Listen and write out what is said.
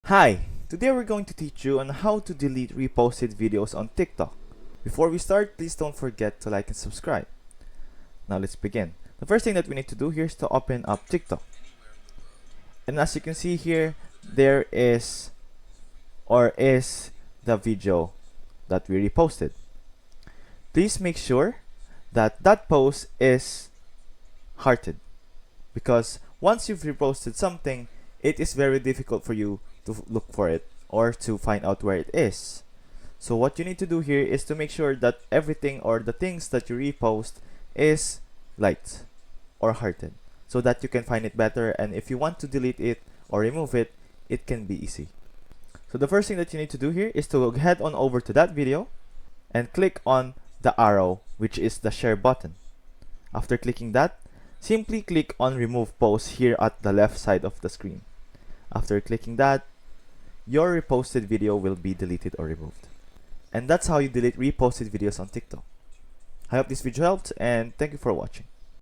Hi! Today we're going to teach you on how to delete reposted videos on TikTok. Before we start, please don't forget to like and subscribe. Now let's begin. The first thing that we need to do here is to open up TikTok. And as you can see here, there is the video that we reposted. Please make sure that that post is hearted, because once you've reposted something, it is very difficult for you to look for it or to find out where it is. So what you need to do here is to make sure that everything or the things that you repost is liked or hearted, so that you can find it better, and if you want to delete it or remove it, it can be easy. So the first thing that you need to do here is to head on over to that video and click on the arrow, which is the share button. After clicking that, simply click on remove post here at the left side of the screen. After clicking that, your reposted video will be deleted or removed. And that's how you delete reposted videos on TikTok. I hope this video helped, and thank you for watching.